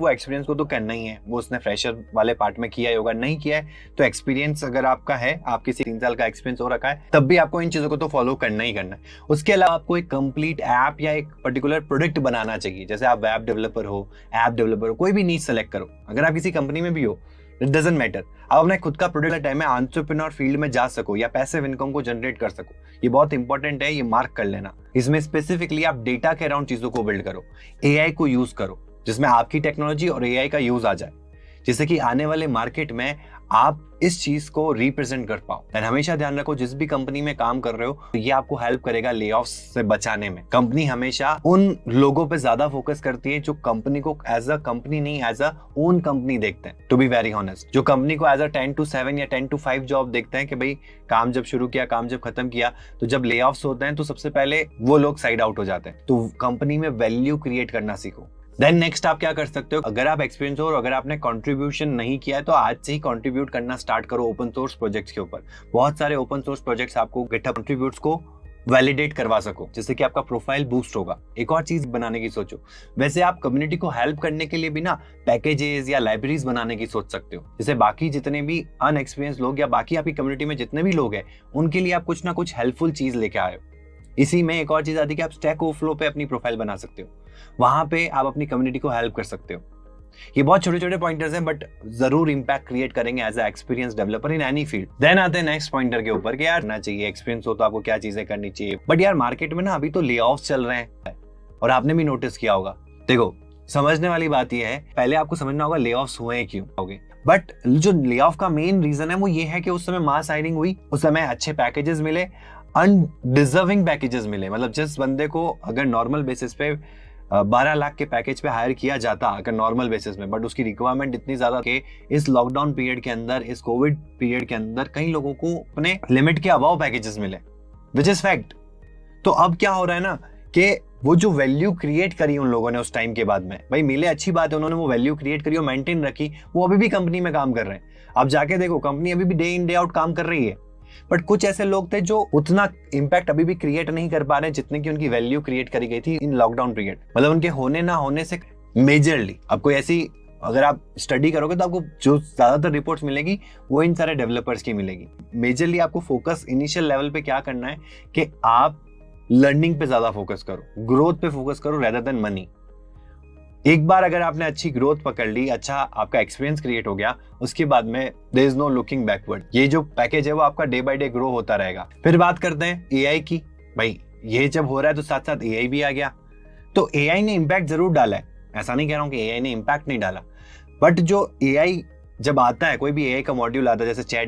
वो एक्सपीरियंस को तो करना ही है, वो उसने फ्रेशर वाले पार्ट में किया होगा, नहीं किया है तो एक्सपीरियंस अगर आपका है, आप किसी 3 साल का एक्सपीरियंस हो रखा है, तब भी आपको इन चीजों को तो फॉलो करना ही करना है। उसके अलावा आपको एक कंप्लीट ऐप या एक पर्टिकुलर प्रोडक्ट बनाना चाहिए। जैसे आप वेब डेवलपर हो, ऐप डेवलपर हो, कोई भी नीच सेलेक्ट करो। अगर आप किसी कंपनी में भी हो, इट डजंट मैटर, आप अपना खुद का प्रोडक्ट टाइम में एंटरप्रेन्योर फील्ड में जा सको या पैसिव इनकम को जनरेट कर सको। ये बहुत इंपॉर्टेंट है, ये मार्क कर लेना। इसमें स्पेसिफिकली आप डेटा के अराउंड चीजों को बिल्ड करो, एआई को यूज करो, जिसमें आपकी टेक्नोलॉजी और एआई का यूज आ जाए, जिससे कि आने वाले मार्केट में आप इस चीज को रिप्रेजेंट कर पाओ। एंड हमेशा ध्यान रखो, जिस भी कंपनी में काम कर रहे हो तो ये आपको हेल्प करेगा ले ऑफ्स से बचाने में। कंपनी हमेशा उन लोगों पे ज्यादा फोकस करती है जो कंपनी को एज अ कंपनी नहीं, एज अ ओन कंपनी देखते हैं। टू बी वेरी ऑनेस्ट, जो कंपनी को एज अ 10 to 7 या 10 to 5 जॉब देखते हैं कि भाई काम जब शुरू किया, काम जब खत्म किया, तो जब ले ऑफ्स होते हैं तो सबसे पहले वो लोग साइड आउट हो जाते हैं। तो कंपनी में वैल्यू क्रिएट करना सीखो। देन नेक्स्ट आप क्या कर सकते हो, अगर आप एक्सपीरियंस हो और अगर आपने कंट्रीब्यूशन नहीं किया है तो आज से ही कंट्रीब्यूट करना स्टार्ट करो ओपन सोर्स प्रोजेक्ट्स के ऊपर। बहुत सारे ओपन सोर्स प्रोजेक्ट्स आपको गिटहब कंट्रीब्यूट्स को वैलिडेट करवा सको, जिससे कि आपका प्रोफाइल बूस्ट होगा। एक और चीज बनाने की सोचो, वैसे आप कम्युनिटी को हेल्प करने के लिए भी ना पैकेजेस या लाइब्रेरीज बनाने की सोच सकते हो। जैसे बाकी जितने भी अनएक्सपीरियंस लोग या बाकी आपकी कम्युनिटी में जितने भी लोग हैं, उनके लिए आप कुछ ना कुछ हेल्पफुल चीज लेके आए हो। इसी में एक और चीज आती है कि आप स्टैक ओवरफ्लो पे अपनी प्रोफाइल बना सकते हो, वहां पे आप अपनी कम्युनिटी को हेल्प कर सकते हो। ये बहुत छोटे छोटे पॉइंटर्स हैं, बट जरूर इंपैक्ट क्रिएट करेंगे as a experience developer in any field. Then आते हैं नेक्स्ट पॉइंटर के ऊपर कि यार ना चाहिए एक्सपीरियंस हो तो आपको क्या चीजें करनी चाहिए। बट यार मार्केट में ना अभी तो ले ऑफ्स चल रहे हैं और आपने भी नोटिस किया होगा। देखो, समझने वाली बात यह है, पहले आपको समझना होगा ले ऑफ्स हुए क्यों होंगे। बट जो ले ऑफ का मेन रीजन है वो ये है कि उस समय मास हायरिंग हुई, उस समय अच्छे पैकेजेस मिले, अनडिजर्विंग पैकेजेस मिले। मतलब जिस बंदे को अगर नॉर्मल बेसिस पे 12 लाख के पैकेज पे हायर किया जाता अगर नॉर्मल बेसिस में, बट उसकी रिक्वायरमेंट इतनी ज्यादा कि इस लॉकडाउन पीरियड के अंदर, इस कोविड पीरियड के अंदर कई लोगों को अपने लिमिट के अबाव पैकेजेस मिले, विच इज फैक्ट। तो अब क्या हो रहा है ना कि वो जो वैल्यू क्रिएट करी उन लोगों ने उस टाइम के बाद में, भाई मिले अच्छी बात है, उन्होंने वो वैल्यू क्रिएट करी और मेंटेन रखी, वो अभी भी कंपनी में काम कर रहे हैं। अब जाके देखो, कंपनी अभी भी डे इन डे आउट काम कर रही है, बट कुछ ऐसे लोग थे जो उतना इंपैक्ट अभी भी क्रिएट नहीं कर पा रहे जितने की उनकी वैल्यू क्रिएट करी गई थी इन लॉकडाउन पीरियड। मतलब उनके होने ना होने से मेजरली आपको ऐसी, अगर आप स्टडी करोगे तो आपको जो ज्यादातर रिपोर्ट्स मिलेगी वो इन सारे डेवलपर्स की मिलेगी। मेजरली आपको फोकस इनिशियल लेवल पे क्या करना है कि आप लर्निंग पे ज्यादा फोकस करो, ग्रोथ पे फोकस करो रेदर देन मनी। एक बार अगर आपने अच्छी ग्रोथ पकड़ ली, अच्छा आपका एक्सपीरियंस क्रिएट हो गया, उसके बाद में there is no looking backward. ये जो पैकेज है वो आपका डे बाय डे ग्रो होता रहेगा। फिर बात करते हैं एआई की। भाई ये जब हो रहा है तो साथ साथ एआई भी आ गया। तो एआई ने इंपैक्ट जरूर डाला है, ऐसा नहीं कह रहा हूं कि एआई ने इंपैक्ट नहीं डाला, बट जो एआई जब आता है, कोई भी एआई का मॉड्यूल आता है, जैसे चैट